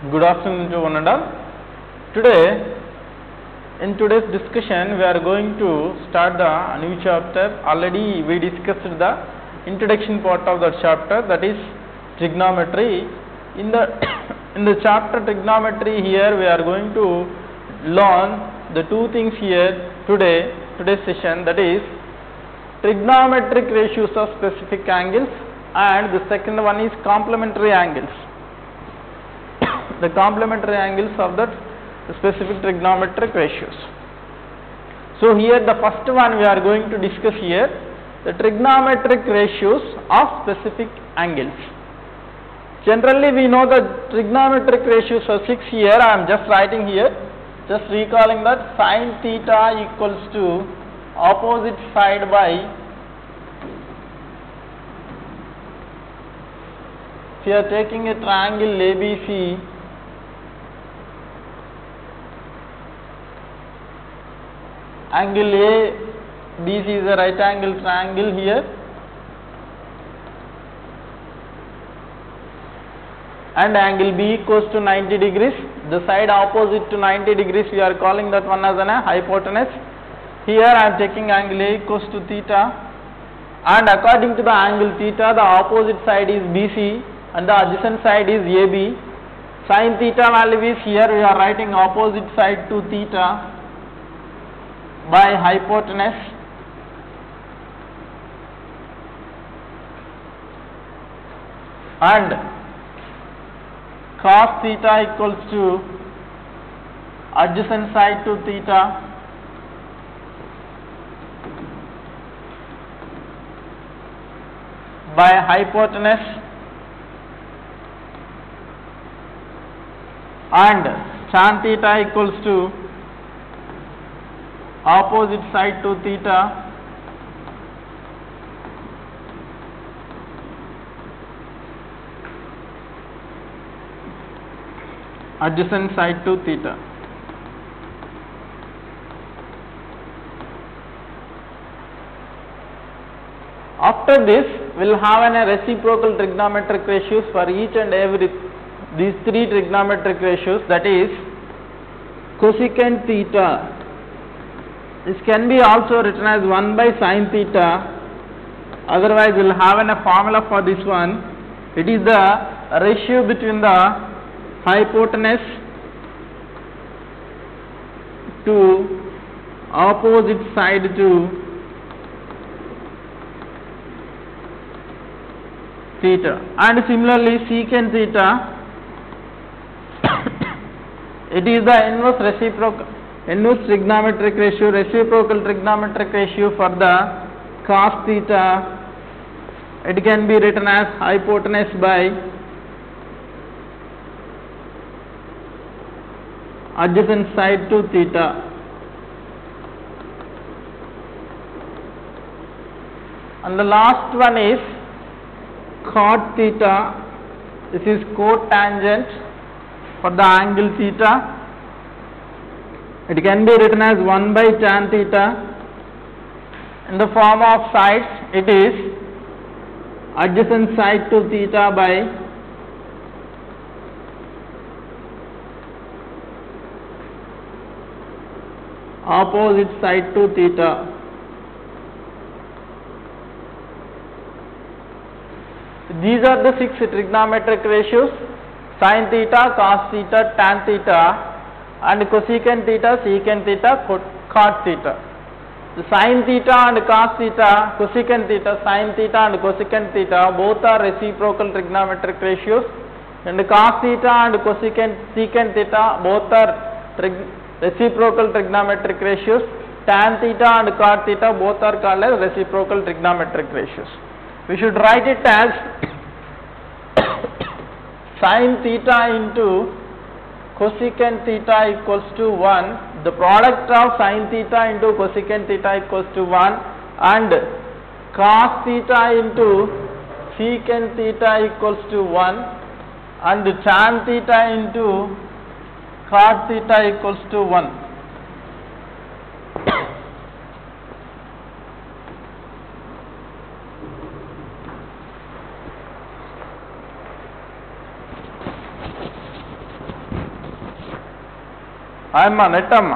Good afternoon to one and all. In today's discussion, we are going to start the new chapter. Already we discussed the introduction part of that chapter, that is trigonometry. In the chapter trigonometry, here we are going to learn the two things here today's session, that is trigonometric ratios of specific angles, and the second one is complementary angles. The complementary angles of that specific trigonometric ratios. So here the first one we are going to discuss here, the trigonometric ratios of specific angles. Generally we know the trigonometric ratios are 6 here. I am just writing here, just recalling that sin theta equals to opposite side by, if you are taking a triangle ABC, angle ABC is a right angle triangle here, and angle B equals to 90 degrees. The side opposite to 90 degrees we are calling that one as an hypotenuse. Here I am taking angle A equals to theta, and according to the angle theta, the opposite side is BC and the adjacent side is AB. Sin theta value is, here we are writing opposite side to theta by hypotenuse, and cos theta equals to adjacent side to theta by hypotenuse, and tan theta equals to opposite side to theta adjacent side to theta. After this, we will have a reciprocal trigonometric ratios for each and every these three trigonometric ratios, that is cosecant theta. This can be also written as 1 by sin theta. Otherwise, we will have a formula for this one. It is the ratio between the hypotenuse to opposite side to theta. And similarly, secant theta, it is the inverse trigonometric ratio, reciprocal trigonometric ratio for the cos theta. It can be written as hypotenuse by adjacent side to theta. And the last one is cot theta. This is cotangent for the angle theta. It can be written as 1 by tan theta. In the form of sides, it is adjacent side to theta by opposite side to theta. These are the 6 trigonometric ratios: sin theta, cos theta, tan theta, and cosecant theta, secant theta, cot theta. The sin theta and cos theta, cosecant theta, sin theta and cosecant theta, both are reciprocal trigonometric ratios, and cos theta and secant theta, both are reciprocal trigonometric ratios. Tan theta and cot theta, both are called as reciprocal trigonometric ratios. We should write it as sin theta into cosecant theta equals to 1. The product of sin theta into cosecant theta equals to 1, and cos theta into secant theta equals to 1, and tan theta into cot theta equals to 1. ఆయమ్మ నెట్టమ్మ.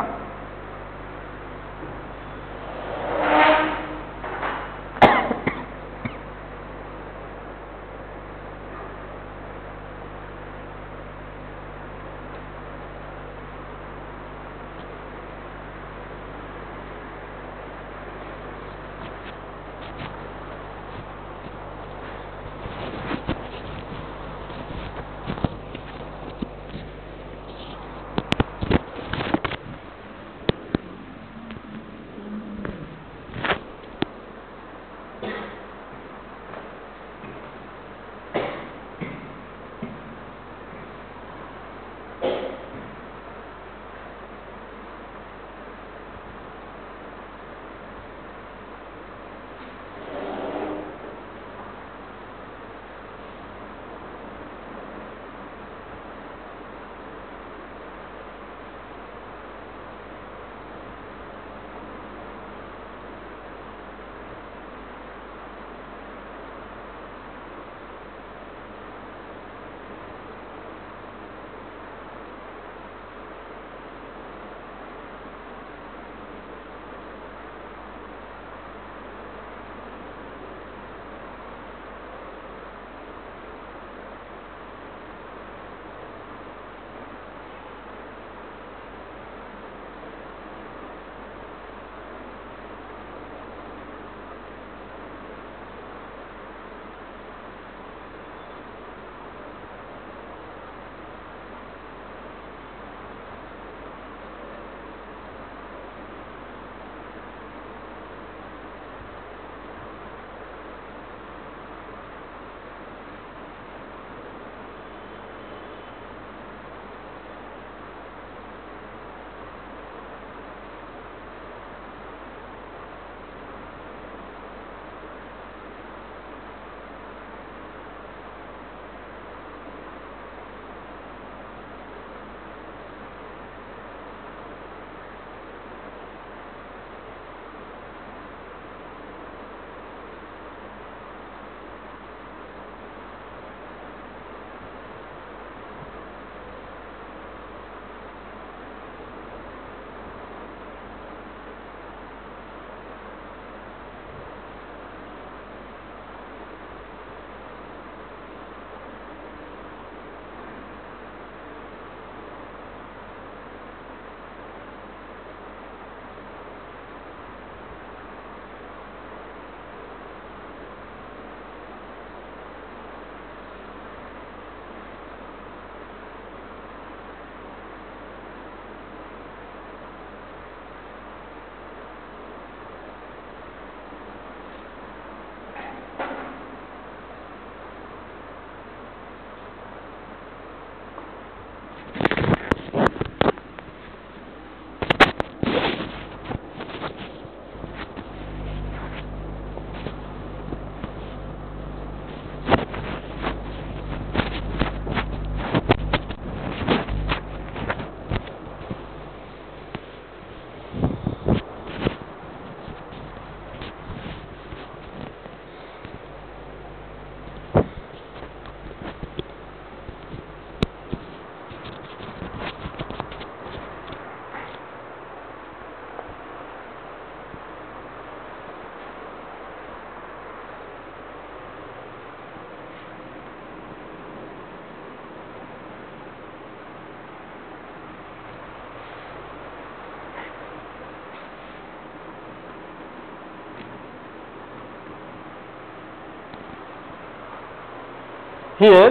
Here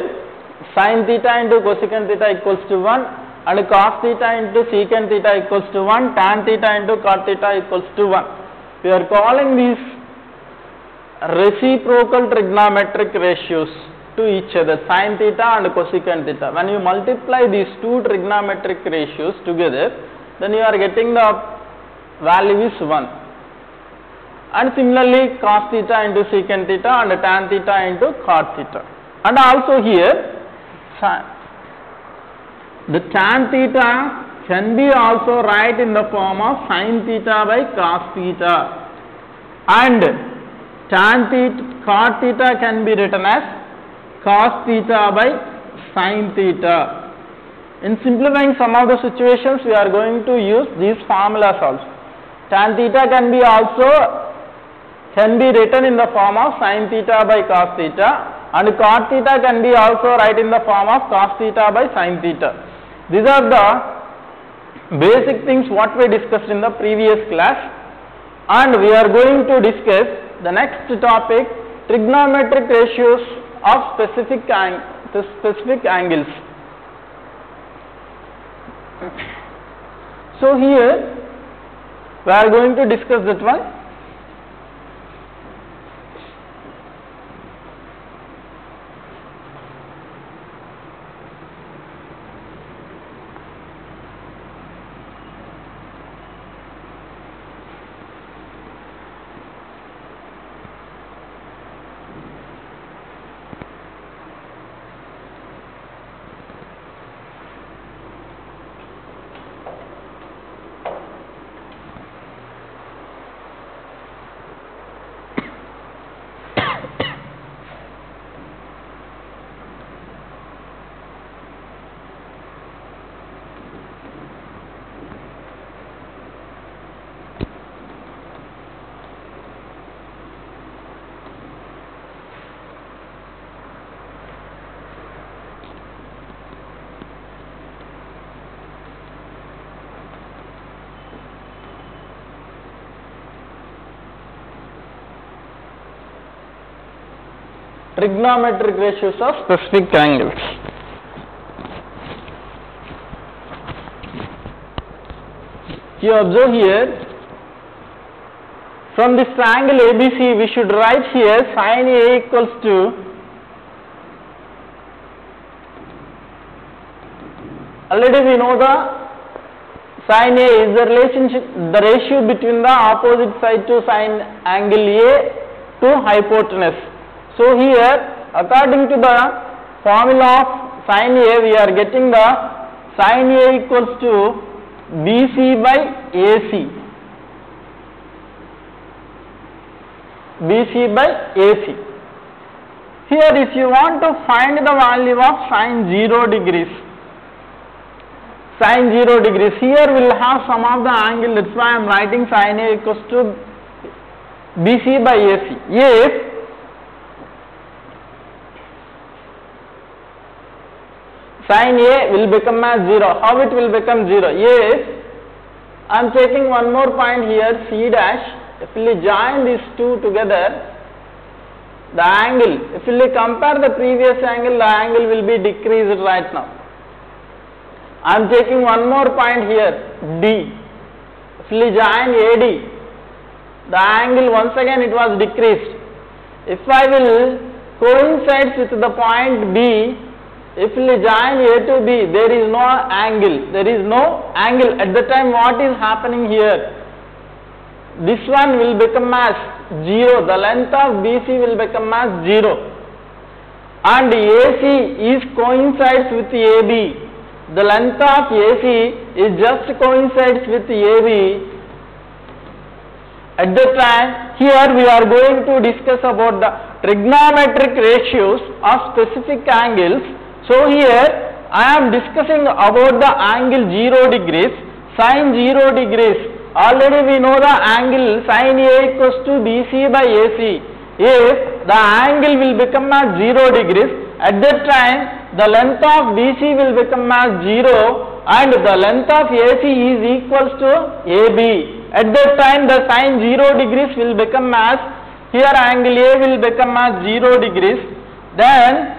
sin theta into cosecant theta equals to 1 and cos theta into secant theta equals to 1, tan theta into cot theta equals to 1. We are calling these reciprocal trigonometric ratios to each other, sin theta and cosecant theta. When you multiply these two trigonometric ratios together, then you are getting the value is 1. And similarly cos theta into secant theta and tan theta into cot theta. And also here the tan theta can be also write in the form of sin theta by cos theta, and tan theta, cot theta can be written as cos theta by sin theta. In simplifying some of the situations, we are going to use these formulas also. Tan theta can be written in the form of sin theta by cos theta, and cot theta can be also written in the form of cos theta by sin theta. These are the basic things what we discussed in the previous class, and we are going to discuss the next topic, trigonometric ratios of specific angles. So here we are going to discuss that one. Trigonometric ratios of specific angles. You observe here, from this triangle ABC we should write here sin A equals to, already we know the sin A is the relationship, the ratio between the opposite side to sin angle A to hypotenuse. So here, according to the formula of sin A, we are getting the sin A equals to BC by AC. BC by AC. Here, if you want to find the value of sin 0 degrees, sin 0 degrees, here we will have some of the angle, that's why I am writing sin A equals to BC by AC. If sin A will become as 0. How it will become 0? If I am taking one more point here, C dash, if we join these two together, the angle, if we compare the previous angle, the angle will be decreased right now. I am taking one more point here, D. If we join AD, the angle once again it was decreased. If I will coincide with the point B, if we join A to B, there is no angle. There is no angle. At the time, what is happening here? This one will become as 0. The length of BC will become as 0. And AC is coincides with AB. The length of AC is just coincides with AB. At the time, here we are going to discuss about the trigonometric ratios of specific angles. So here I am discussing about the angle 0 degrees, sin 0 degrees. Already we know the angle sin A equals to BC by AC. If the angle will become as 0 degrees, at that time the length of BC will become as 0 and the length of AC is equals to AB. At that time the sin 0 degrees will become as, here angle A will become as 0 degrees, then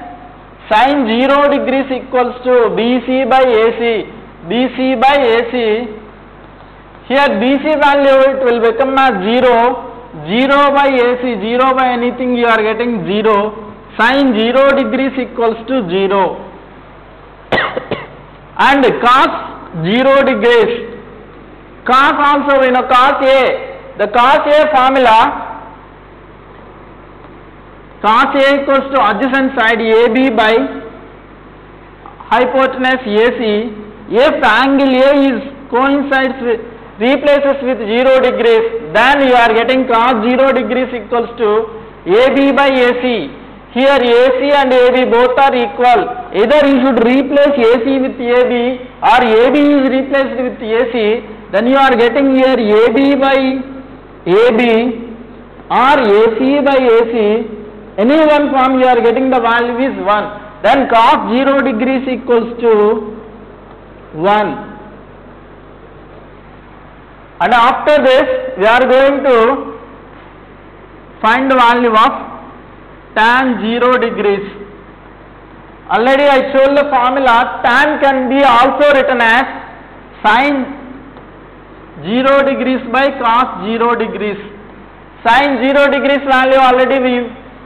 sin 0 degrees equals to BC by AC. BC by AC. Here BC value it will become as 0. 0 by AC. 0 by anything you are getting 0. Sin 0 degrees equals to 0. And cos 0 degrees. Cos also we know cos A. The cos A formula, cos A equals to adjacent side AB by hypotenuse AC. If the angle A is coincides with, replaces with 0 degrees, then you are getting cos 0 degrees equals to AB by AC. here AC and AB both are equal. Either you should replace AC with AB or AB is replaced with AC. Then you are getting here AB by AB or AC by AC. Any one form you are getting the value is 1. Then cos 0 degrees equals to 1. And after this we are going to find the value of tan 0 degrees. Already I showed the formula. Tan can be also written as sin 0 degrees by cos 0 degrees. Sin 0 degrees value already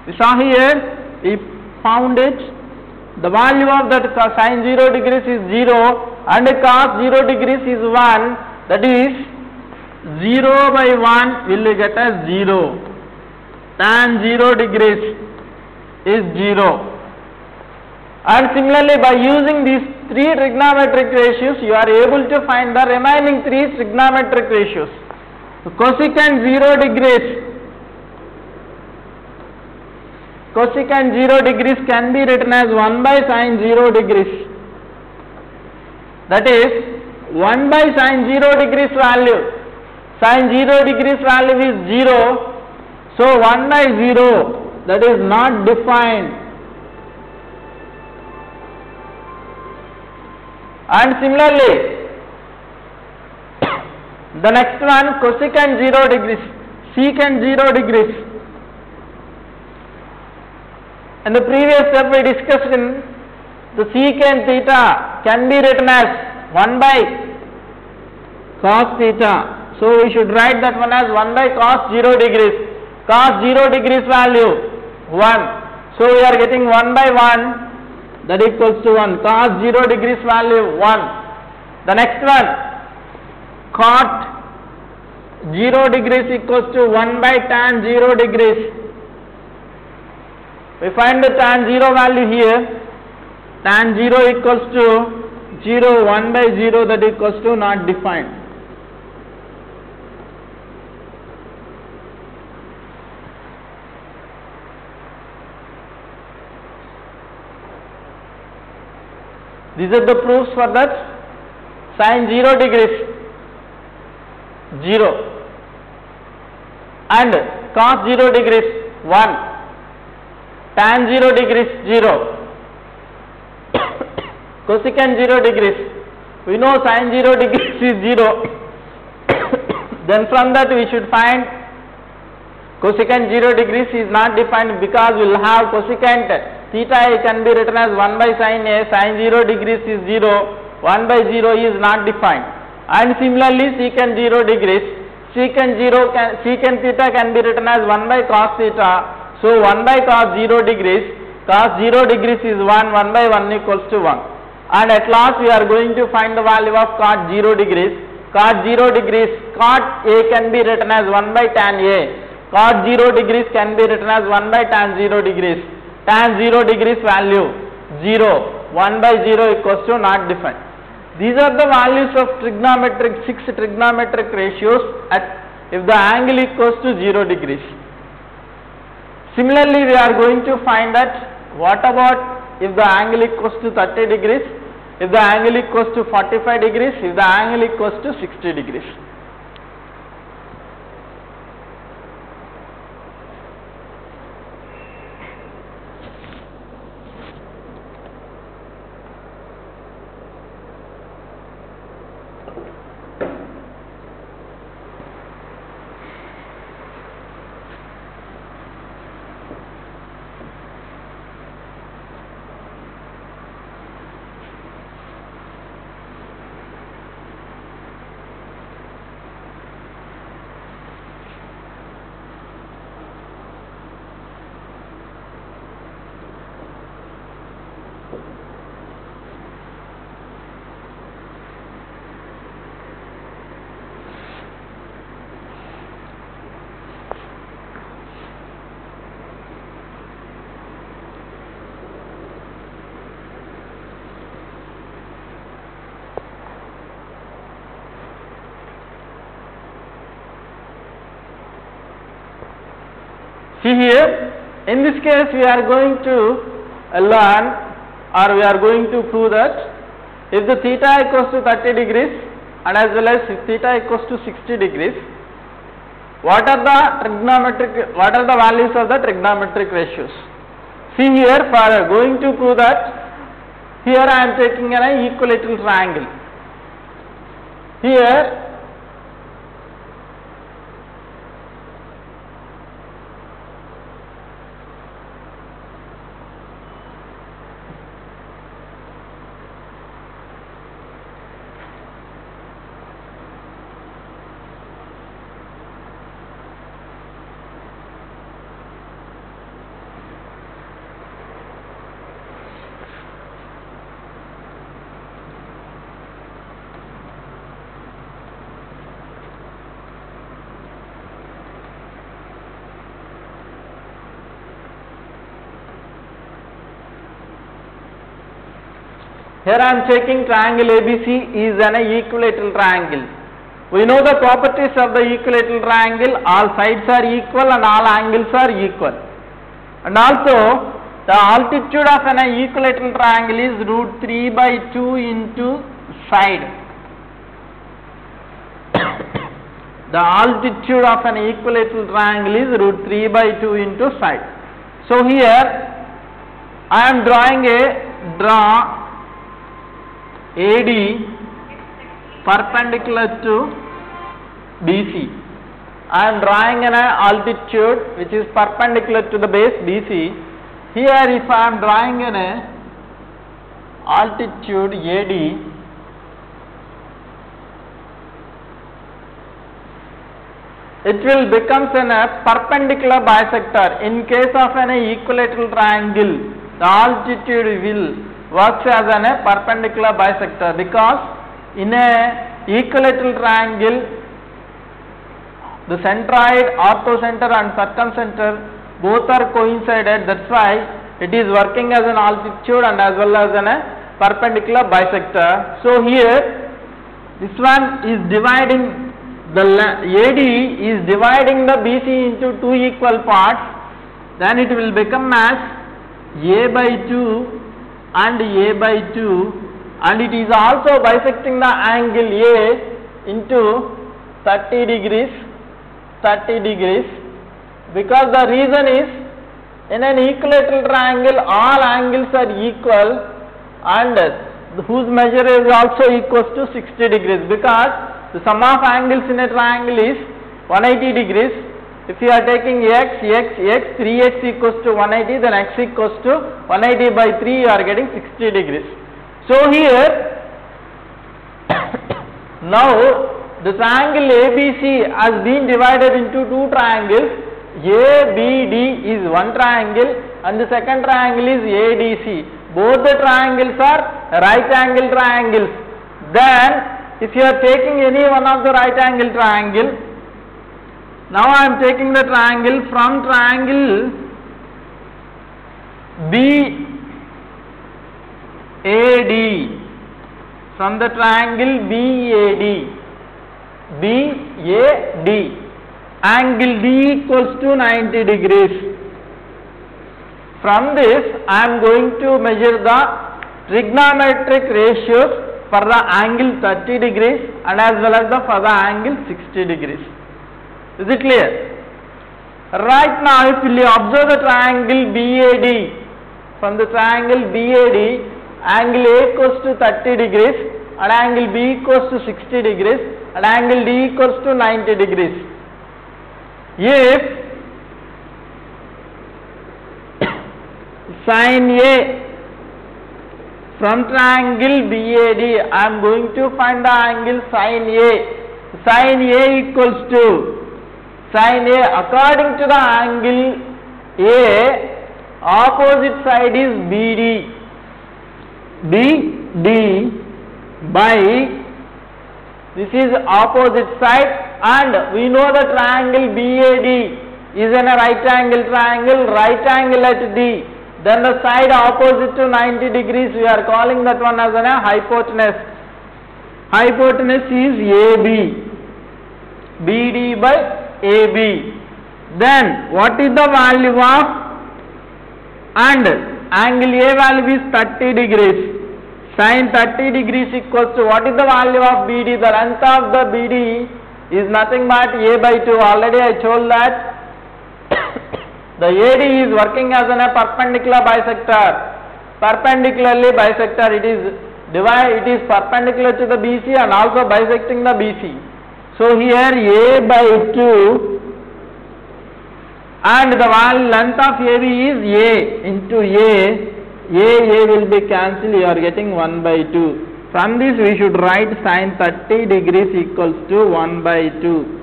we saw here. We found it. The value of that sin 0 degrees is 0 and cos 0 degrees is 1. That is 0 by 1 will get as 0. Tan 0 degrees is 0. And similarly, by using these 3 trigonometric ratios, you are able to find the remaining 3 trigonometric ratios. So, cosecant 0 degrees. Cosecant 0 degrees can be written as 1 by sin 0 degrees. That is 1 by sin 0 degrees value. Sin 0 degrees value is 0. So 1 by 0, that is not defined. And similarly, the next one, cosecant 0 degrees, secant 0 degrees. In the previous step we discussed in the secant theta can be written as 1 by cos theta. So we should write that one as 1 by cos 0 degrees. Cos 0 degrees value 1. So we are getting 1 by 1, that equals to 1. Cos 0 degrees value 1. The next one, cot 0 degrees equals to 1 by tan 0 degrees. We find the tan 0 value here. Tan 0 equals to 0, 1 by 0, that equals to not defined. These are the proofs for that. Sin 0 degrees 0 and cos 0 degrees 1, tan 0 degrees 0, cosecant 0 degrees. We know sin 0 degrees is 0. Then from that we should find cosecant 0 degrees is not defined because we will have cosecant theta a can be written as 1 by sin a, sin 0 degrees is 0, 1 by 0 is not defined. And similarly secant 0 degrees, secant theta can be written as 1 by cos theta. So 1 by cos 0 degrees, cos 0 degrees is 1, 1 by 1 equals to 1. And at last we are going to find the value of cot 0 degrees. Cot 0 degrees, cot a can be written as 1 by tan a. Cot 0 degrees can be written as 1 by tan 0 degrees. Tan 0 degrees value 0, 1 by 0 equals to not defined. These are the values of trigonometric, 6 trigonometric ratios at if the angle equals to 0 degrees. Similarly, we are going to find that what about if the angle equals to 30 degrees, if the angle equals to 45 degrees, if the angle equals to 60 degrees. See here, In this case, we are going to learn, or we are going to prove that if the theta equals to 30 degrees and as well as if theta equals to 60 degrees, what are the values of the trigonometric ratios? See here, for going to prove that, here I am taking an equilateral triangle. Here I am taking triangle ABC is an equilateral triangle. We know the properties of the equilateral triangle, all sides are equal and all angles are equal. And also the altitude of an equilateral triangle is root 3 by 2 into side. The altitude of an equilateral triangle is root 3 by 2 into side. So here I am draw AD perpendicular to BC. I am drawing an altitude which is perpendicular to the base BC. Here if I am drawing an altitude AD, it will become a perpendicular bisector. In case of an equilateral triangle, the altitude will works as a perpendicular bisector, because in a equilateral triangle the centroid, orthocenter and circumcenter both are coincided. That's why it is working as an altitude and as well as a perpendicular bisector. So here this one is dividing the AD is dividing the BC into two equal parts, then it will become as A by 2 and A by 2, and it is also bisecting the angle A into 30 degrees, because the reason is in an equilateral triangle all angles are equal and whose measure is also equals to 60 degrees, because the sum of angles in a triangle is 180 degrees. If you are taking x, 3x equals to 180, then x equals to 180 by 3, you are getting 60 degrees. So here, now the triangle ABC has been divided into two triangles. ABD is one triangle and the second triangle is ADC. Both the triangles are right angle triangles. Then, if you are taking any one of the right angle triangle, now I am taking the triangle from triangle BAD, from the triangle BAD, angle D equals to 90 degrees. From this I am going to measure the trigonometric ratios for the angle 30 degrees and as well as for the angle 60 degrees. Is it clear? Right now, if you observe the triangle BAD, from the triangle BAD, angle A equals to 30 degrees and angle B equals to 60 degrees and angle D equals to 90 degrees. If sin A from triangle BAD, I am going to find the angle sin A. Sin A equals to sin A, according to the angle A, opposite side is BD. BD by, this is opposite side, and we know the triangle BAD is in a right angle triangle, right angle at D. Then the side opposite to 90 degrees, we are calling that one as a hypotenuse. Hypotenuse is AB. BD by AB. Then what is the value of and angle A value is 30 degrees. Sin 30 degrees equals to, what is the value of BD? The length of the BD is nothing but A by 2. Already I told that the AD is working as a perpendicular bisector. Perpendicularly bisector, it is perpendicular to the BC and also bisecting the BC. So here A by 2 and the length of AB is A into A will be cancelled, you are getting 1 by 2. From this we should write sin 30 degrees equals to 1 by 2.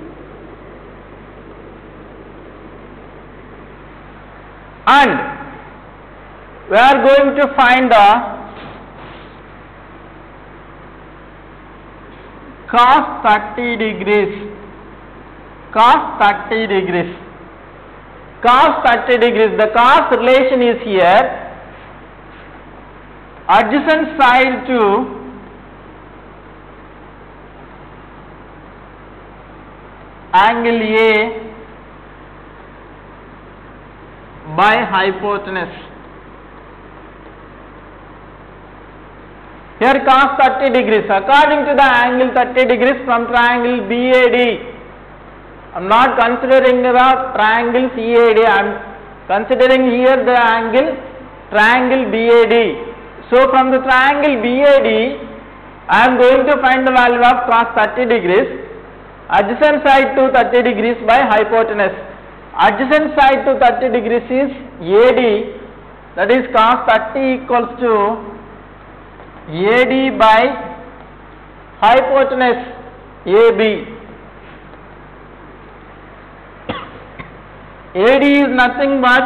And we are going to find the cos 30 degrees. Cos 30 degrees. Cos 30 degrees. The cos relation is here. Adjacent side to angle A by hypotenuse. Here cos 30 degrees according to the angle 30 degrees from triangle BAD. I am not considering the triangle CAD, I am considering here the angle triangle BAD. So from the triangle BAD, I am going to find the value of cos 30 degrees, adjacent side to 30 degrees by hypotenuse. Adjacent side to 30 degrees is AD, that is cos 30 equals to AD by hypotenuse AB. AD is nothing but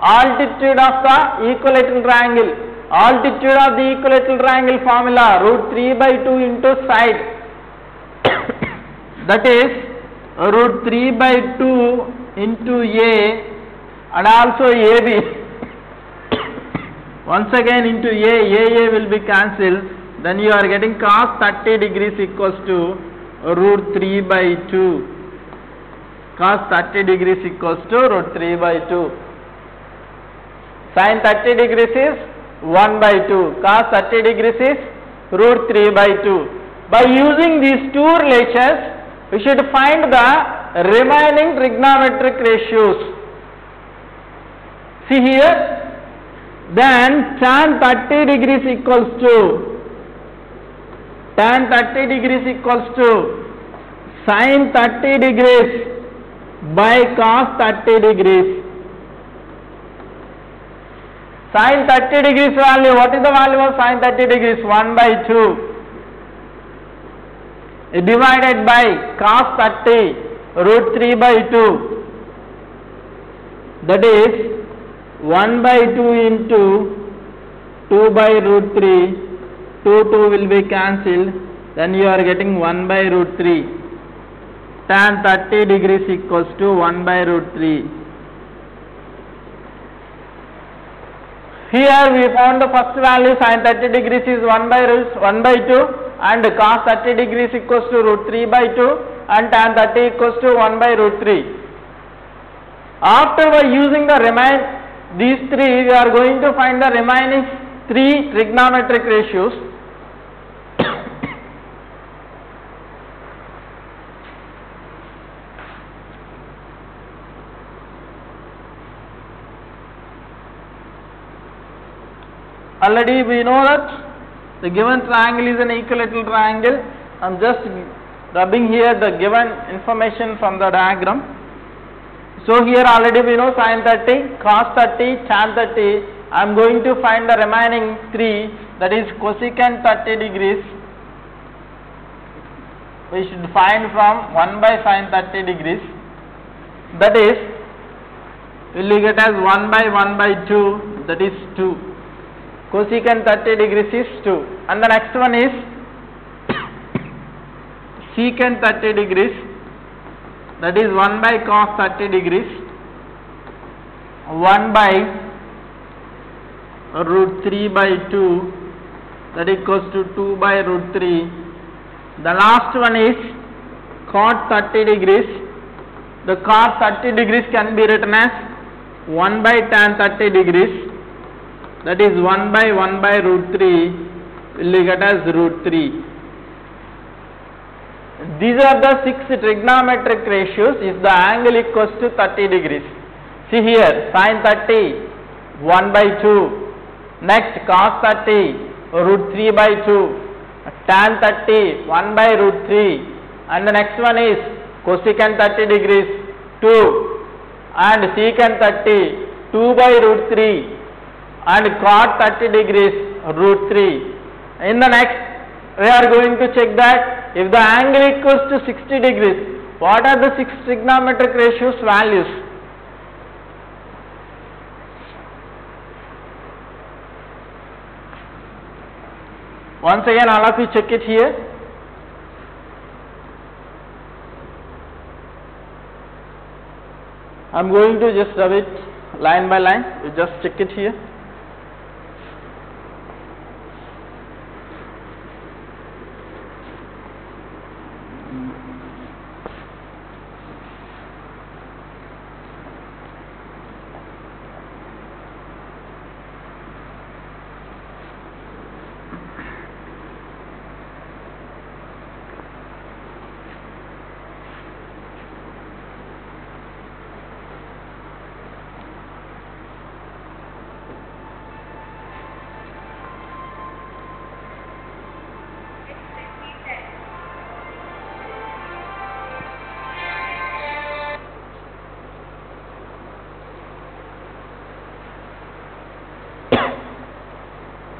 altitude of the equilateral triangle. Altitude of the equilateral triangle formula root 3 by 2 into side, that is root 3 by 2 into A and also AB. Once again into A will be cancelled, then you are getting cos 30 degrees equals to root 3 by 2. Cos 30 degrees equals to root 3 by 2. Sin 30 degrees is 1 by 2. Cos 30 degrees is root 3 by 2. By using these two relations, we should find the remaining trigonometric ratios. See here, then tan 30 degrees equals to sin 30 degrees by cos 30 degrees. Sin 30 degrees value, what is the value of sin 30 degrees? 1 by 2 divided by cos 30 root 3 by 2, that is 1 by 2 into 2 by root 3, 2 will be cancelled, then you are getting 1 by root 3. Tan 30 degrees equals to 1 by root 3. Here we found the first value, sin 30 degrees is 1 by 2 and cos 30 degrees equals to root 3 by 2 and tan 30 equals to 1 by root 3. After by using these three, we are going to find the remaining three trigonometric ratios. Already we know that the given triangle is an equilateral triangle. I am just rubbing here the given information from the diagram. So here already we know sin 30, cos 30, tan 30. I am going to find the remaining three, that is cosecant 30 degrees. We should find from 1 by sin 30 degrees. That is, will you get as 1 by 2, that is 2. Cosecant 30 degrees is 2. And the next one is secant 30 degrees, that is 1 by cos 30 degrees, 1 by root 3 by 2, that equals to 2 by root 3. The last one is cot 30 degrees. The cot 30 degrees can be written as 1 by tan 30 degrees, that is 1 by root 3 will be get as root 3. These are the 6 trigonometric ratios if the angle equals to 30 degrees. See here, sin 30 1 by 2, next cos 30 root 3 by 2, tan 30 1 by root 3, and the next one is cosecant 30 degrees 2, and secant 30 2 by root 3, and cot 30 degrees root 3. In the next we are going to check that if the angle equals to 60 degrees, what are the 6 trigonometric ratios values? Once again all of you check it here. I am going to just rub it line by line, you just check it here.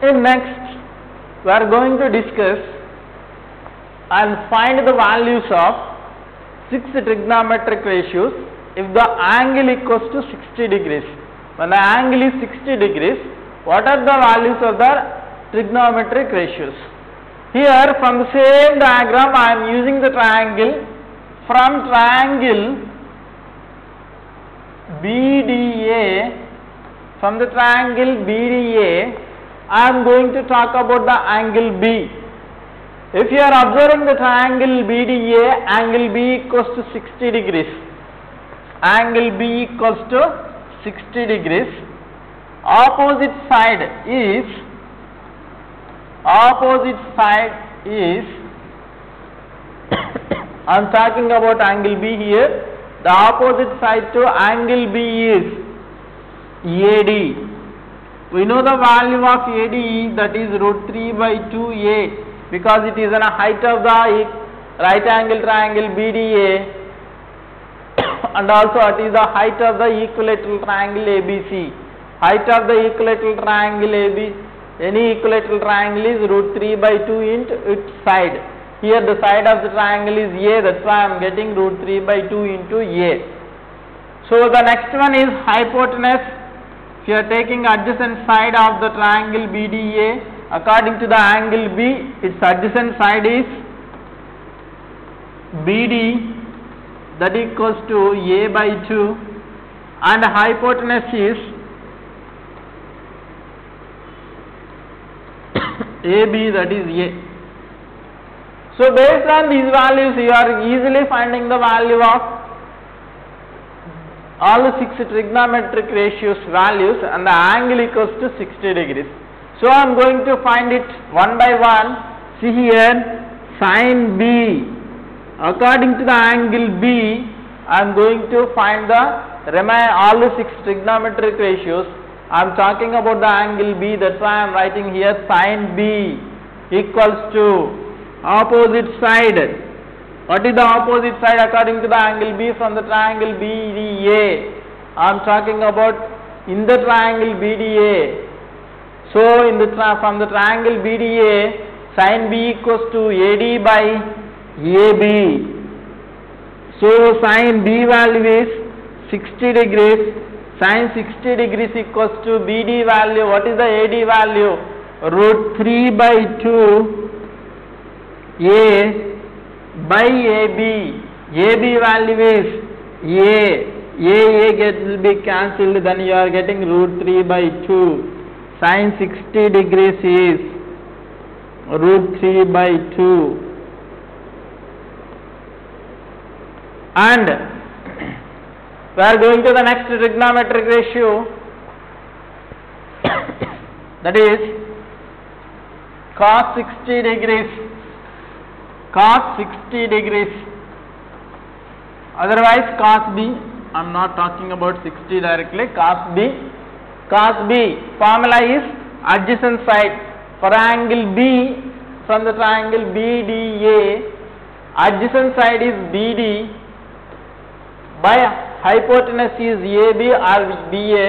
Next, we are going to discuss and find the values of 6 trigonometric ratios if the angle equals to 60 degrees. When the angle is 60 degrees, what are the values of the trigonometric ratios? Here from the same diagram I am using the triangle. From triangle BDA, from the triangle BDA, I am going to talk about the angle B. If you are observing the triangle BDA, angle B equals to 60 degrees. Angle B equals to 60 degrees. Opposite side is I am talking about angle B here. The opposite side to angle B is AD. We know the value of AD, that is root 3 by 2A, because it is the height of the right angle triangle BDA, and also it is the height of the equilateral triangle ABC. Height of the equilateral triangle AB, any equilateral triangle is root 3 by 2 into its side. Here the side of the triangle is A, that's why I am getting root 3 by 2 into A. So the next one is hypotenuse. If you are taking adjacent side of the triangle BDA, according to the angle B, its adjacent side is BD, that equals to A by 2, and hypotenuse is AB, that is A. So based on these values, you are easily finding the value of all the 6 trigonometric ratios values, and the angle equals to 60 degrees. So I am going to find it one by one. See here, sin B, according to the angle B, I am going to find all the 6 trigonometric ratios. I am talking about the angle B, that's why I am writing here sin B equals to opposite side. What is the opposite side according to the angle B from the triangle BDA? I am talking about in the triangle BDA. So from the triangle BDA, sin B equals to AD by AB. So sin B value is 60 degrees. Sin 60 degrees equals to BD value. What is the AD value? Root 3 by 2 A by AB. AB value is A. Will be cancelled, then you are getting root 3 by 2. Sin 60 degrees is root 3 by 2. And We are going to the next trigonometric ratio, that is cos 60 degrees. Cos 60 degrees. Otherwise cos B. I am not talking about 60 directly. Cos B. Cos B formula is adjacent side for angle B from the triangle BDA. Adjacent side is BD by hypotenuse is AB or BA.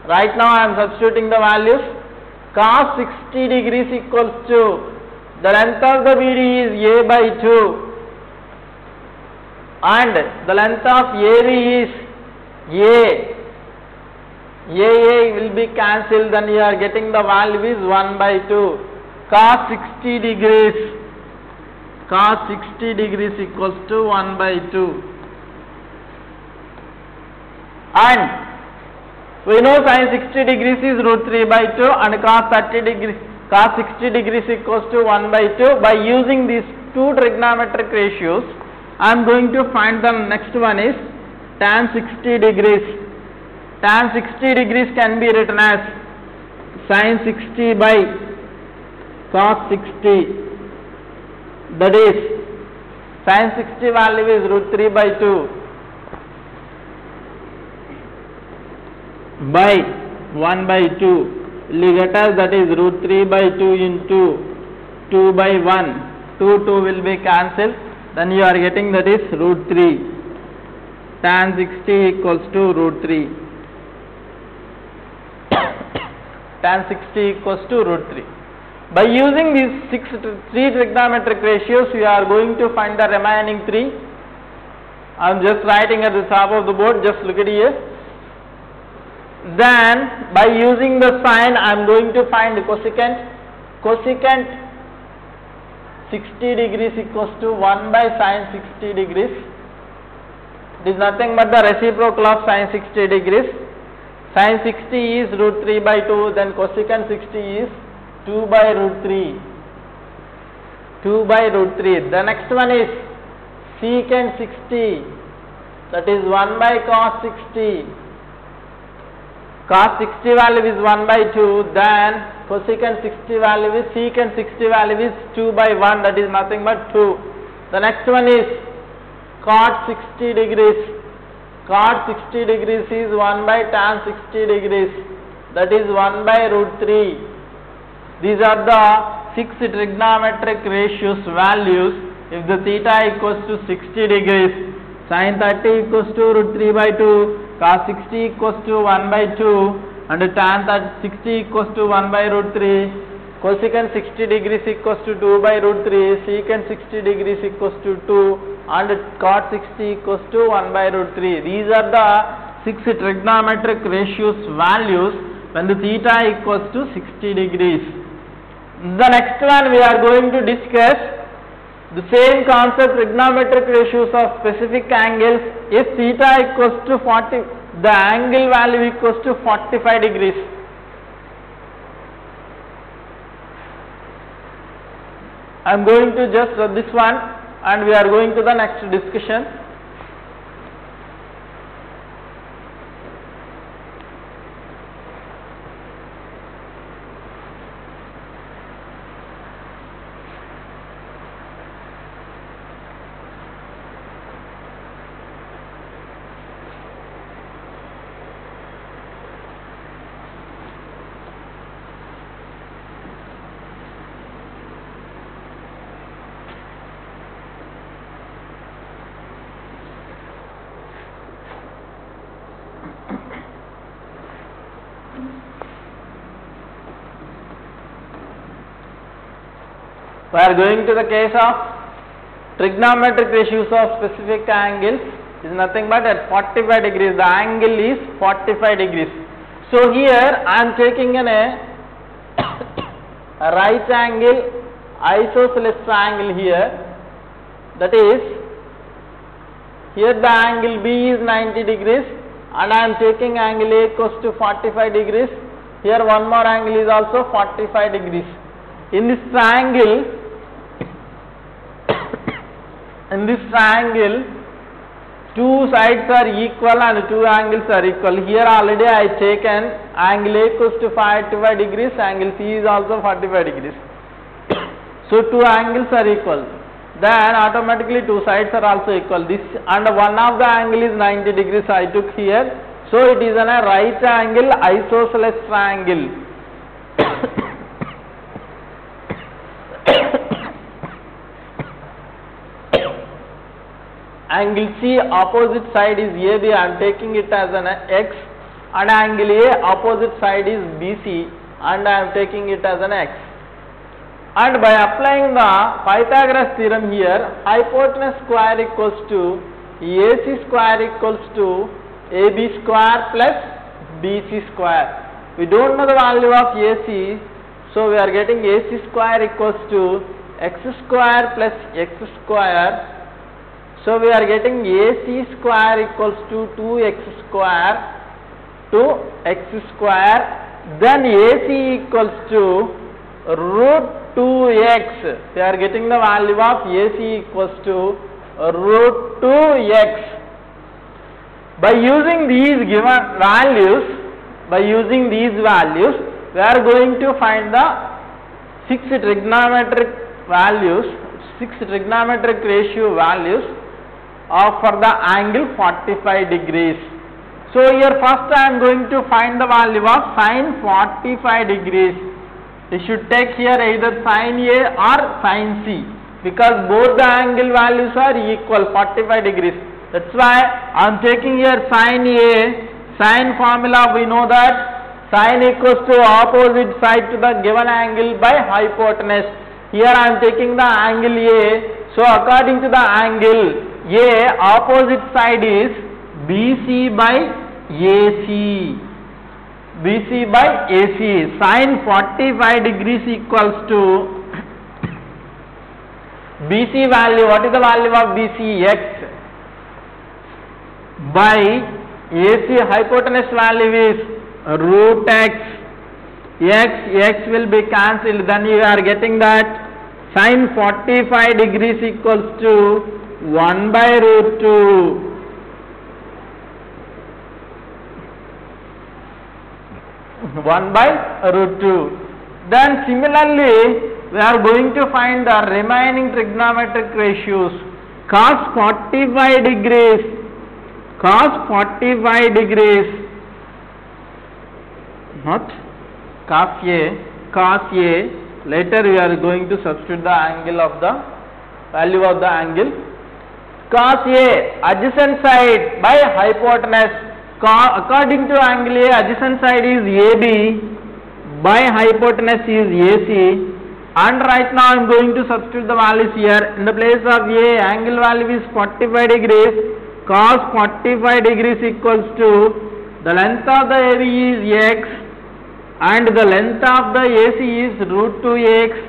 Right now I am substituting the values. Cos 60 degrees equals to the length of the BD is A by 2 and the length of AB is A. AA will be cancelled, then you are getting the value is 1 by 2. Cos 60 degrees. Cos 60 degrees equals to 1 by 2. And we know sin 60 degrees is root 3 by 2 and cos 60 degrees equals to 1 by 2. By using these two trigonometric ratios, I am going to find the next one is tan 60 degrees. Tan 60 degrees can be written as sin 60 by cos 60. That is sin 60 value is root 3 by 2 by 1 by 2. You get us that is root 3 by 2 into 2 by 1. 2 will be cancelled. Then you are getting that is root 3. Tan 60 equals to root 3. Tan 60 equals to root 3. By using these three trigonometric ratios, we are going to find the remaining 3. I am just writing at the top of the board, just look at here. Then by using the sign, I am going to find the cosecant. Cosecant 60 degrees equals to 1 by sin 60 degrees. It is nothing but the reciprocal of sin 60 degrees. Sin 60 is root 3 by 2, then cosecant 60 is 2 by root 3. 2 by root 3. The next one is secant 60, that is 1 by cos 60. Cos 60 value is 1 by 2, then cosecant 60 value is, secant 60 value is 2 by 1, that is nothing but 2. The next one is cot 60 degrees. Cot 60 degrees is 1 by tan 60 degrees, that is 1 by root 3. These are the 6 trigonometric ratios values. If the theta equals to 60 degrees, sin 30 equals to root 3 by 2, cos 60 equals to 1 by 2 and tan 60 equals to 1 by root 3, cosecant 60 degrees equals to 2 by root 3, secant 60 degrees equals to 2 and cot 60 equals to 1 by root 3. These are the 6 trigonometric ratios values when the theta equals to 60 degrees. The next one we are going to discuss the same concept, trigonometric ratios of specific angles. If theta equals to 40, the angle value equals to 45 degrees. I am going to just this one and we are going to the next discussion. We are going to the case of trigonometric ratios of specific angles. It is nothing but at 45 degrees. The angle is 45 degrees. So here I am taking a right angle isosceles triangle here. That is, here the angle B is 90 degrees and I am taking angle A equals to 45 degrees. Here one more angle is also 45 degrees. In this triangle, two sides are equal and two angles are equal. Here already I taken angle A equals to 45 degrees, angle C is also 45 degrees. So two angles are equal. Then automatically two sides are also equal. This and one of the angle is 90 degrees I took here. So it is a right angle isosceles triangle. Angle C opposite side is AB, I am taking it as an X, and angle A opposite side is BC and I am taking it as an X. And by applying the Pythagoras theorem here, hypotenuse square equals to AC square equals to AB square plus BC square. We don't know the value of AC, so we are getting AC square equals to X square plus X square. So we are getting AC square equals to 2x square to x square, then AC equals to root 2x. We are getting the value of AC equals to root 2x. By using these given values, we are going to find the fixed trigonometric values, fixed trigonometric ratio values for the angle 45 degrees. So here first I am going to find the value of sin 45 degrees. You should take here either sin A or sin C, because both the angle values are equal, 45 degrees. That's why I am taking here sin A. Sin formula we know that sin equals to opposite side to the given angle by hypotenuse. Here I am taking the angle A. So according to the angle A, opposite side is BC by AC. BC by AC. Sin 45 degrees equals to BC value. What is the value of BC? X. By AC hypotenuse value is root X. X will be cancelled. Then you are getting that sin 45 degrees equals to 1 by root 2. 1 by root 2. Then similarly, we are going to find the remaining trigonometric ratios. Cos 45 degrees. Cos 45 degrees. Not cos A. Cos A. Later we are going to substitute the angle of the value of the angle. Cos A, adjacent side by hypotenuse. According to angle A, adjacent side is AB, by hypotenuse is AC, and right now I am going to substitute the values here. In the place of A, angle value is 45 degrees, cos 45 degrees equals to the length of the AB is X and the length of the AC is root 2x.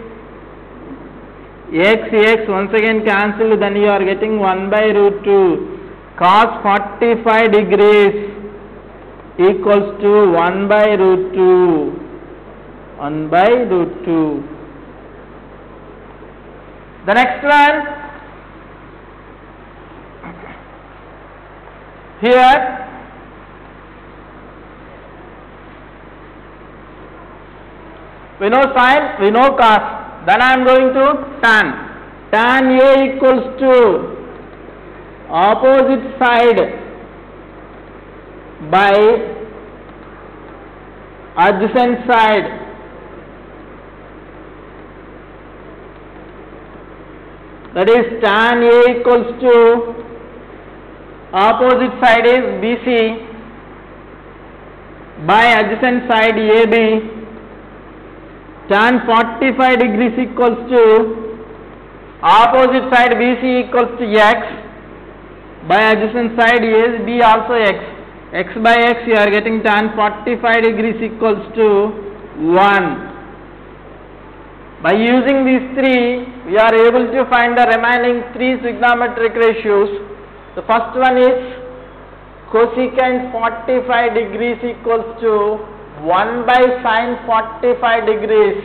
X once again cancelled, then you are getting 1 by root 2. Cos 45 degrees equals to 1 by root 2. 1 by root 2. The next one, here we know sin, we know cos. Then I am going to tan. Tan A equals to opposite side by adjacent side. That is tan A equals to opposite side is BC by adjacent side AB. Tan 45 degrees equals to opposite side BC equals to X by adjacent side AB also X. X by X you are getting tan 45 degrees equals to 1. By using these three, we are able to find the remaining three trigonometric ratios. The first one is cosecant 45 degrees equals to 1 by sin 45 degrees,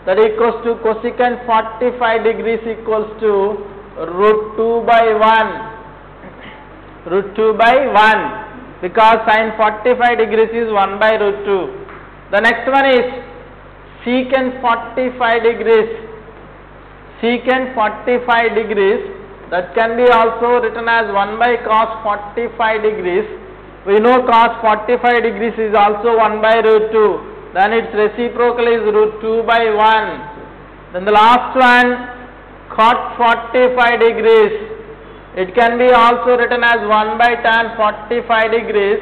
that equals to cosecant 45 degrees equals to root 2 by 1. root 2 by 1, because sin 45 degrees is 1 by root 2. The next one is secant 45 degrees. Secant 45 degrees, that can be also written as 1 by cos 45 degrees. We know cos 45 degrees is also 1 by root 2. Then its reciprocal is root 2 by 1. Then the last one, cot 45 degrees. It can be also written as 1 by tan 45 degrees.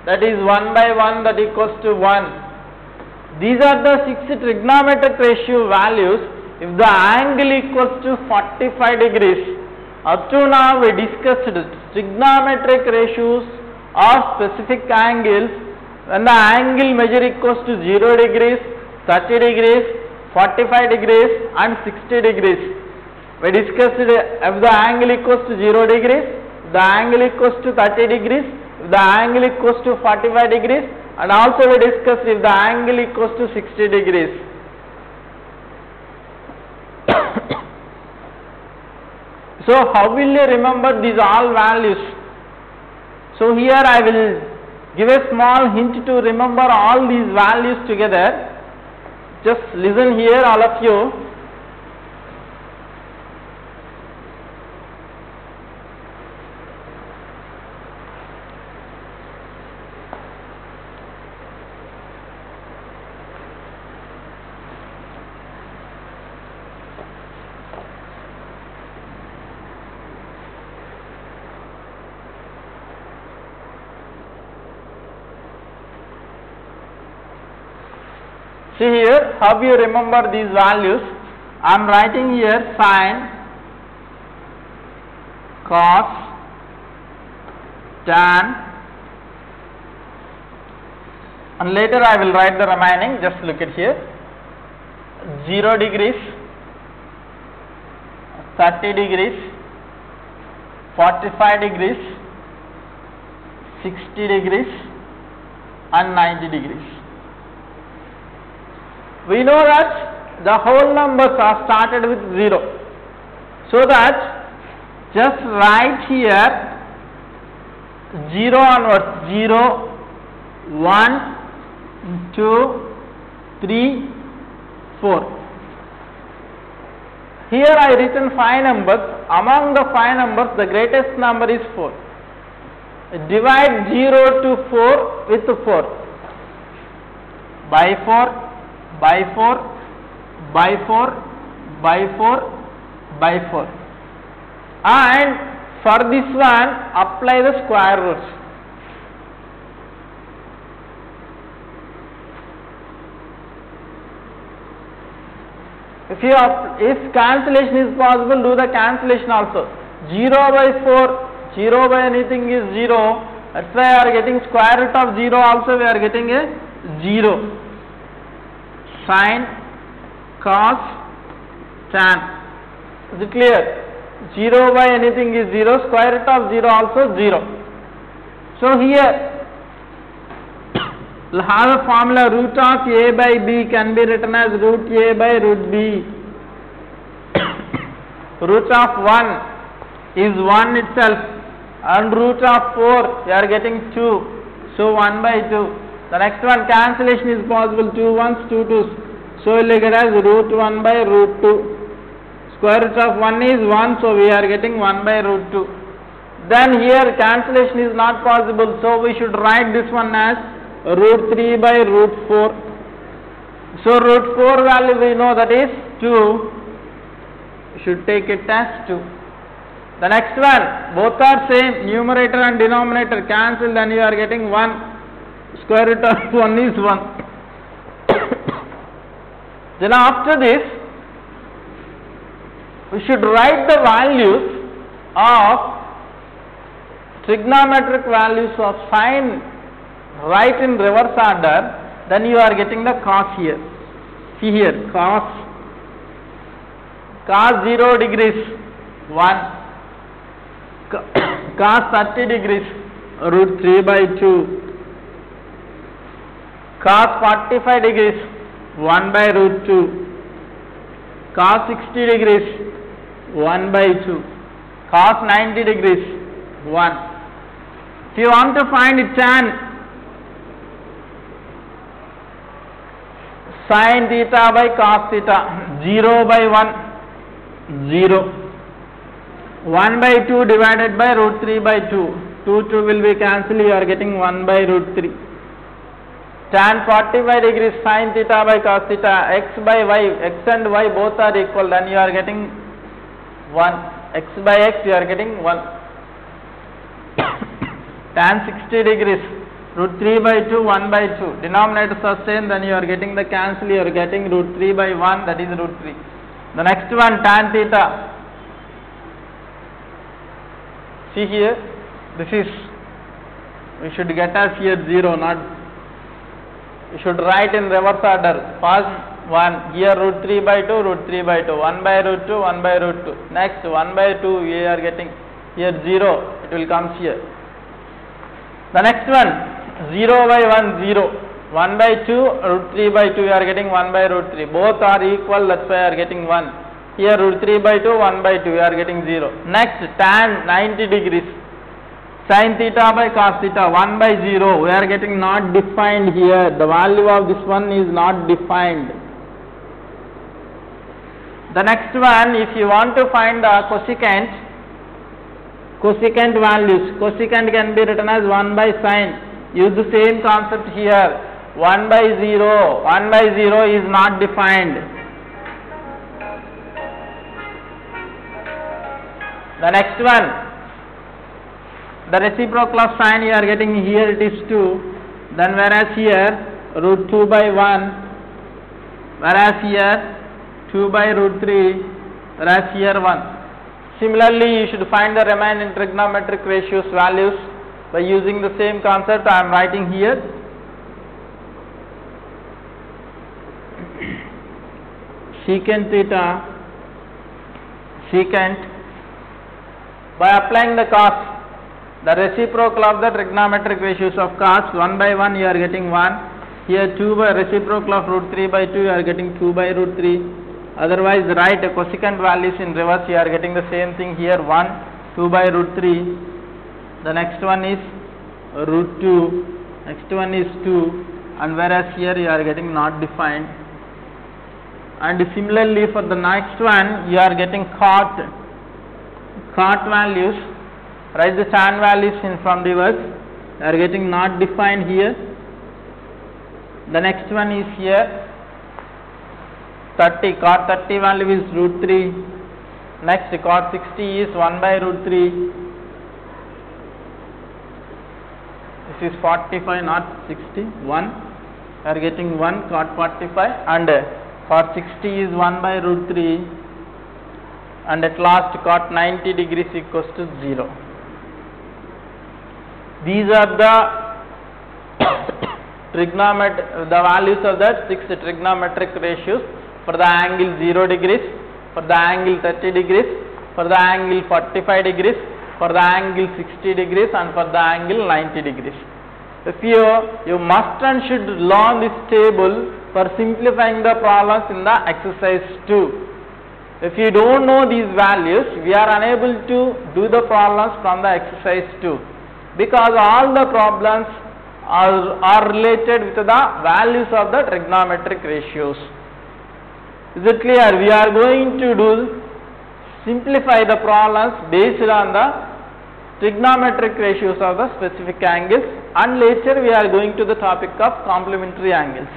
That is 1 by 1, that equals to 1. These are the 6 trigonometric ratio values if the angle equals to 45 degrees. Up to now we discussed trigonometric ratios of specific angles when the angle measure equals to 0 degrees, 30 degrees, 45 degrees and 60 degrees. We discussed if the angle equals to 0 degrees, the angle equals to 30 degrees, if the angle equals to 45 degrees, and also we discussed if the angle equals to 60 degrees. So how will you remember these all values? So here I will give a small hint to remember all these values together. Just listen here, all of you. See here, how you remember these values? I am writing here sin, cos, tan, and later I will write the remaining. Just look at here. 0 degrees, 30 degrees, 45 degrees, 60 degrees and 90 degrees. We know that the whole numbers are started with 0. So that just write here 0 onwards, 0, 1, 2, 3, 4. Here I written 5 numbers. Among the 5 numbers, the greatest number is 4. Divide 0 to 4 with 4. By 4. By 4, by 4, by 4, by 4. And for this one, apply the square roots. If cancellation is possible, do the cancellation also. 0 by 4, 0 by anything is 0. That's why we are getting square root of 0 also, we are getting a 0. Sin, cos, tan. Is it clear? 0 by anything is 0, square root of 0 also 0. So here we'll have a formula, root of a by b can be written as root a by root b. Root of 1 is 1 itself, and root of 4 we are getting 2, so 1 by 2. The next one, cancellation is possible, 2 ones, 2 twos. So we will get as root 1 by root 2. Square root of 1 is 1, so we are getting 1 by root 2. Then here cancellation is not possible, so we should write this one as root 3 by root 4. So root 4 value we know that is 2. We should take it as 2. The next one, both are same, numerator and denominator cancel, then you are getting 1. Square root of 1 is 1. Then after this, we should write the values of trigonometric values of sine right in reverse order. Then you are getting the cos here. See here, cos 0 degrees 1, cos 30 degrees root 3 by 2. Cos 45 degrees 1 by root 2, cos 60 degrees 1 by 2, cos 90 degrees 1. If you want to find tan sin theta by cos theta, 0 by 1, 0. 1 by 2 divided by root 3 by 2. 2 will be cancelled, you are getting 1 by root 3. Tan 45 degrees sin theta by cos theta, x by y, x and y both are equal, then you are getting 1. X by x you are getting 1. Tan 60 degrees, root 3 by 2, 1 by 2. Denominators are same, then you are getting the cancel, you are getting root 3 by 1, that is root 3. The next one, tan theta. See here, this is, we should get as here 0, not, we should write in reverse order. First 1, here root 3 by 2, root 3 by 2, 1 by root 2, 1 by root 2. Next 1 by 2, we are getting here 0, it will come here. The next one, 0 by 1, 0. 1 by 2, root 3 by 2, you are getting 1 by root 3. Both are equal, that's why you are getting 1. Here root 3 by 2, 1 by 2, you are getting 0. Next, tan 90 degrees. Sin theta by cos theta, 1 by 0. We are getting not defined here. The value of this one is not defined. The next one, if you want to find the cosecant values, cosecant can be written as 1 by sin. Use the same concept here. 1 by 0. 1 by 0 is not defined. The next one, the reciprocal of sin you are getting here, it is 2. Then whereas here root 2 by 1, whereas here 2 by root 3, whereas here 1. Similarly, you should find the remaining trigonometric ratios values by using the same concept I am writing here. Secant theta, secant, by applying the cos, the reciprocal of the trigonometric ratios of cos, 1 by 1 you are getting 1. Here 2 by reciprocal of root 3 by 2 you are getting 2 by root 3. Otherwise write cosecant values in reverse, you are getting the same thing here, 1, 2 by root 3. The next one is root 2, next one is 2, and whereas here you are getting not defined. And similarly for the next one you are getting cot values, write the tan values in from reverse, you are getting not defined here. The next one is here 30, cot 30 value is root 3. Next cot 60 is 1 by root 3. This is 45, not 60, 1. You are getting 1 cot 45, and cot 60 is 1 by root 3. And at last cot 90 degrees equals to 0. These are the values of the 6 trigonometric ratios for the angle 0 degrees, for the angle 30 degrees, for the angle 45 degrees, for the angle 60 degrees, and for the angle 90 degrees. If you must and should learn this table for simplifying the problems in the exercise 2. If you don't know these values, we are unable to do the problems from the exercise 2, because all the problems are related with the values of the trigonometric ratios. Is it clear? We are going to simplify the problems based on the trigonometric ratios of the specific angles, and later we are going to the topic of complementary angles.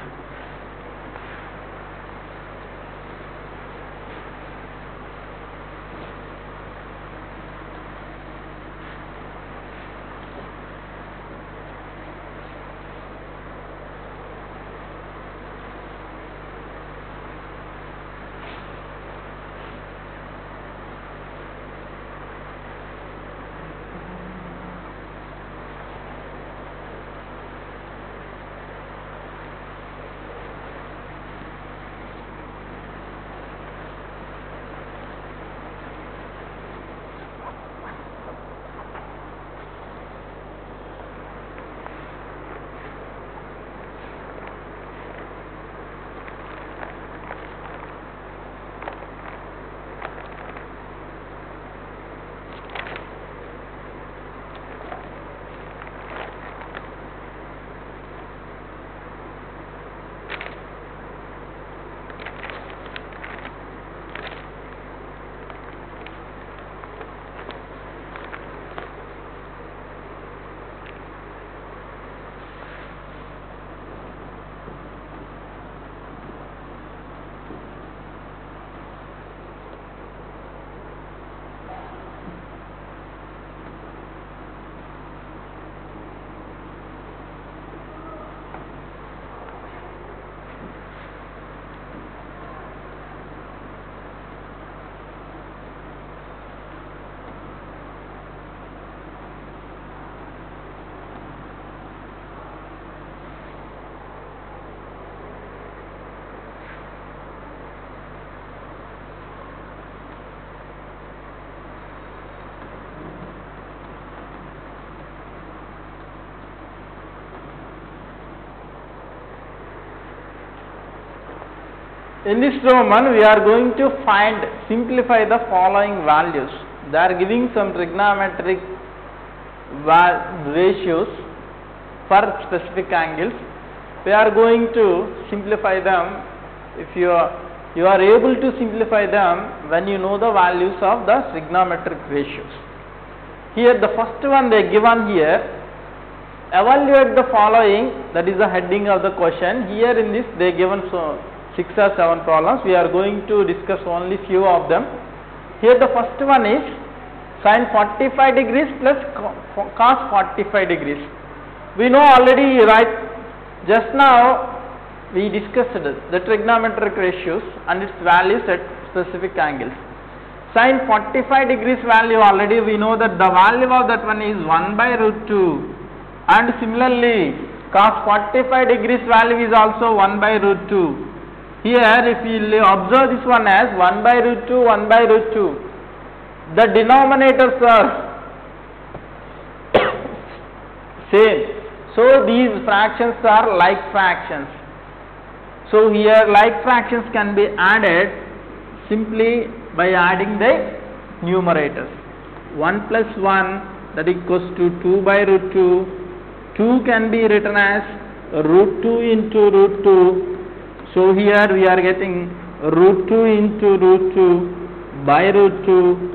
In this Roman, we are going to simplify the following values. They are giving some trigonometric ratios for specific angles. We are going to simplify them. If you are able to simplify them when you know the values of the trigonometric ratios. Here the first one they given here, evaluate the following, that is the heading of the question. Here in this they given 6 or 7 problems. We are going to discuss only few of them. Here the first one is sin 45 degrees plus cos 45 degrees. We know already, right? Just now we discussed the trigonometric ratios and its values at specific angles. Sin 45 degrees value, already we know that the value of that one is 1 by root 2, and similarly cos 45 degrees value is also 1 by root 2. Here if you observe this one as 1 by root 2, 1 by root 2, the denominators are same. So these fractions are like fractions. So here like fractions can be added simply by adding the numerators. 1 plus 1, that equals to 2 by root 2. 2 can be written as root 2 into root 2. So here we are getting root 2 into root 2 by root 2.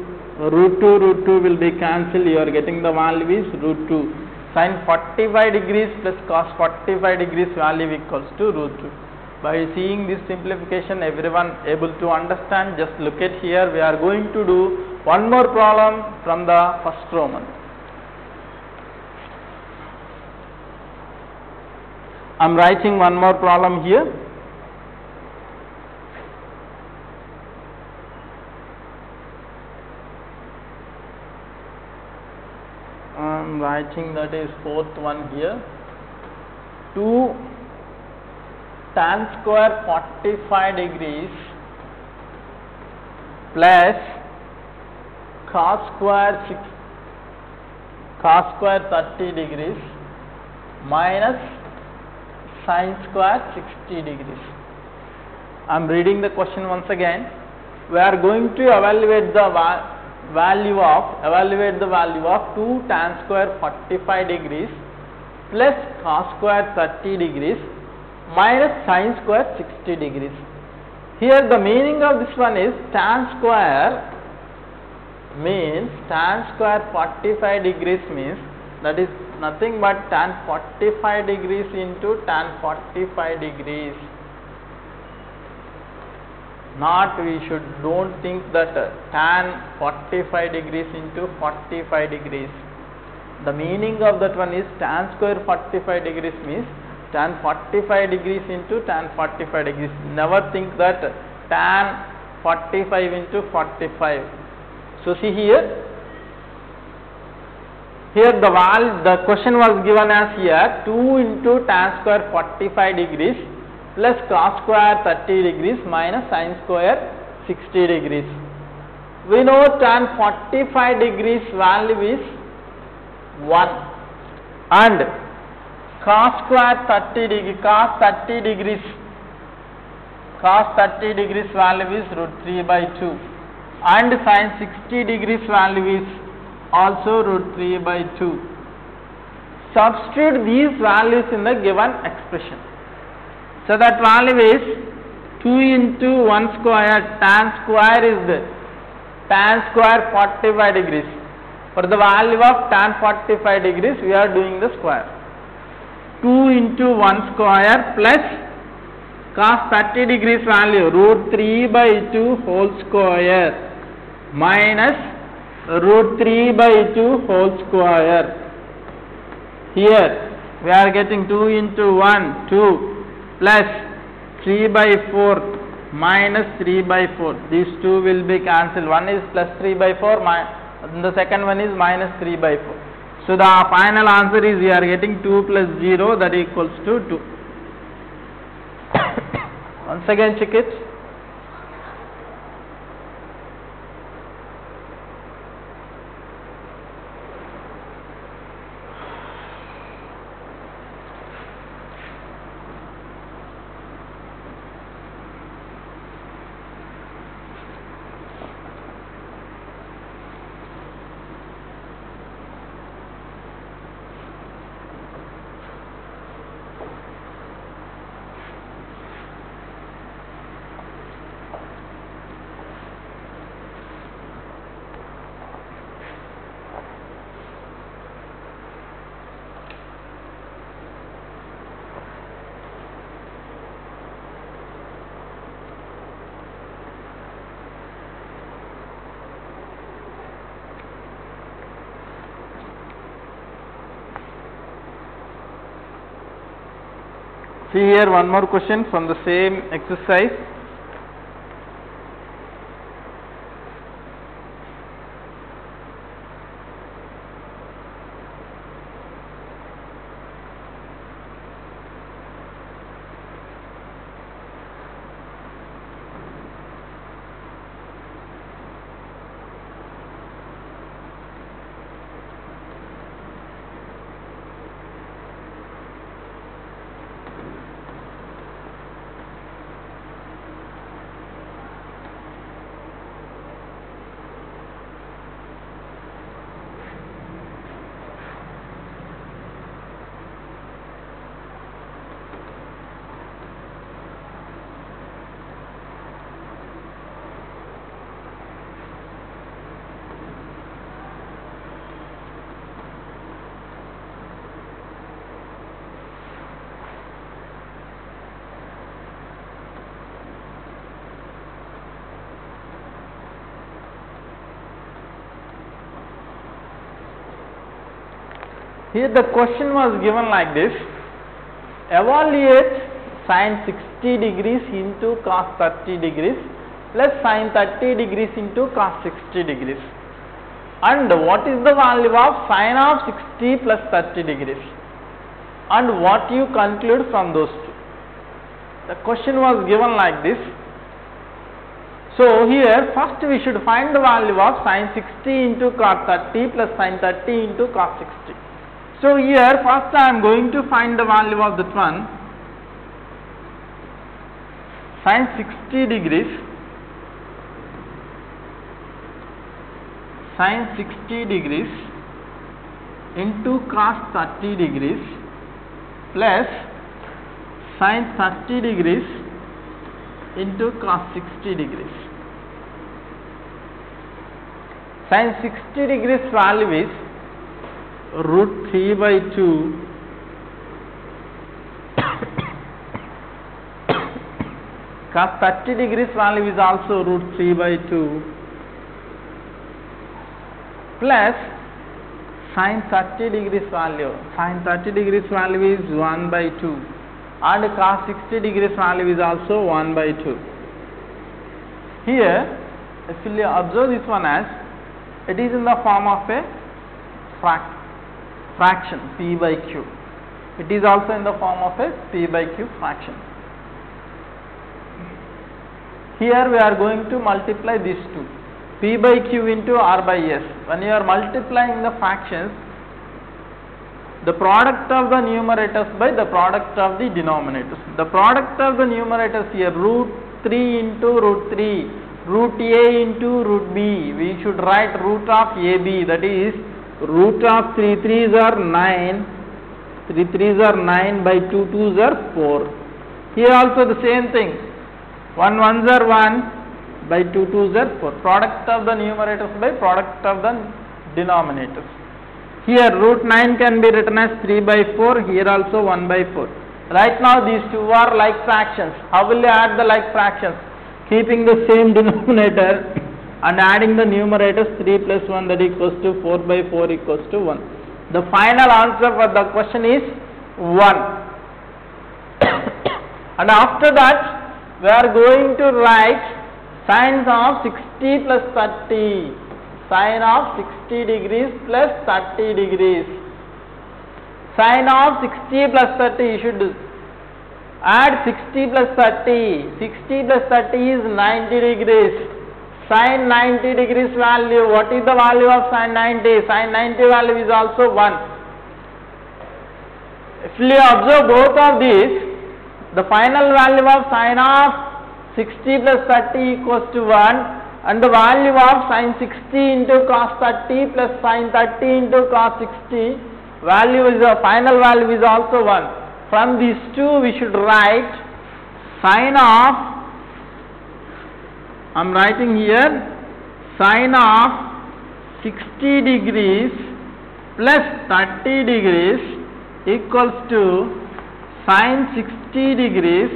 Root 2 will be cancelled. You are getting the value is root 2. Sin 45 degrees plus cos 45 degrees value equals to root 2. By seeing this simplification, everyone able to understand. Just look at here. We are going to do one more problem from the first Roman. I am writing one more problem here. I am writing that is fourth one here. 2 tan square 45 degrees plus cos square 30 degrees minus sin square 60 degrees. I am reading the question once again. We are going to evaluate the value of 2 tan square 45 degrees plus cos square 30 degrees minus sin square 60 degrees. Here the meaning of this one is tan square 45 degrees means that is nothing but tan 45 degrees into tan 45 degrees. Don't think that tan 45 degrees into 45 degrees. The meaning of that one is tan square 45 degrees means tan 45 degrees into tan 45 degrees. Never think that tan 45 into 45. So see here. Here the question was given as here 2 into tan square 45 degrees plus cos square 30 degrees minus sin square 60 degrees. We know tan 45 degrees value is 1 and cos square 30 degrees value is root 3 by 2 and sin 60 degrees value is also root 3 by 2. Substitute these values in the given expression. So that value is 2 into 1 square, tan square is the tan square 45 degrees. For the value of tan 45 degrees we are doing the square. 2 into 1 square plus cos 30 degrees value root 3 by 2 whole square minus root 3 by 2 whole square. Here we are getting 2 into 1, 2 plus 3 by 4 minus 3 by 4. These two will be cancelled. One is plus 3 by 4, and the second one is minus 3 by 4. So the final answer is we are getting 2 plus 0, that equals to 2. Once again check it. See here one more question from the same exercise. Here the question was given like this: evaluate sin 60 degrees into cos 30 degrees plus sin 30 degrees into cos 60 degrees, and what is the value of sin of 60 plus 30 degrees, and what you conclude from those two. The question was given like this. So here first we should find the value of sin 60 into cos 30 plus sin 30 into cos 60. So here first I am going to find the value of that one. Sin 60 degrees, sin 60 degrees into cos 30 degrees plus sin 30 degrees into cos 60 degrees. Sin 60 degrees value is root 3 by 2 cos 30 degrees value is also root 3 by 2 plus sin 30 degrees value. Sin 30 degrees value is 1 by 2 and cos 60 degrees value is also 1 by 2. Here if you observe this one as it is in the form of a fraction p by q. It is also in the form of a p by q fraction. Here we are going to multiply these two, p by q into r by s. When you are multiplying the fractions, the product of the numerators by the product of the denominators. The product of the numerators here, root 3 into root 3, root a into root b. We should write root of ab, that is root of 3 3s are 9, 3 3s are 9 by 2 2s are 4. Here also the same thing, 1 1s are 1 by 2 2s are 4. Product of the numerators by product of the denominators. Here root 9 can be written as 3 by 4, here also 1 by 4. Right now these two are like fractions. How will you add the like fractions? Keeping the same denominator and adding the numerators, 3 plus 1, that equals to 4 by 4 equals to 1. The final answer for the question is 1. And after that we are going to write sines of 60 plus 30, sine of 60 degrees plus 30 degrees. Sine of 60 plus 30, you should add 60 plus 30, 60 plus 30 is 90 degrees. Sin 90 degrees value, what is the value of sin 90? Sin 90 value is also 1. If you observe both of these, the final value of sin of 60 plus 30 equals to 1 and the value of sin 60 into cos 30 plus sin 30 into cos 60 value is the final value is also 1. From these two we should write sin of, I am writing here, sine of 60 degrees plus 30 degrees equals to sine 60 degrees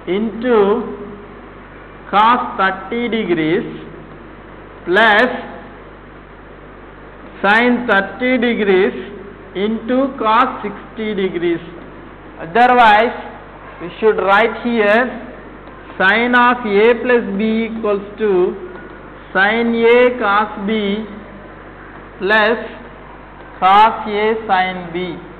into cos 30 degrees plus sine 30 degrees into cos 60 degrees. Otherwise, we should write here sin of a plus b equals to sin a cos b plus cos a sin b.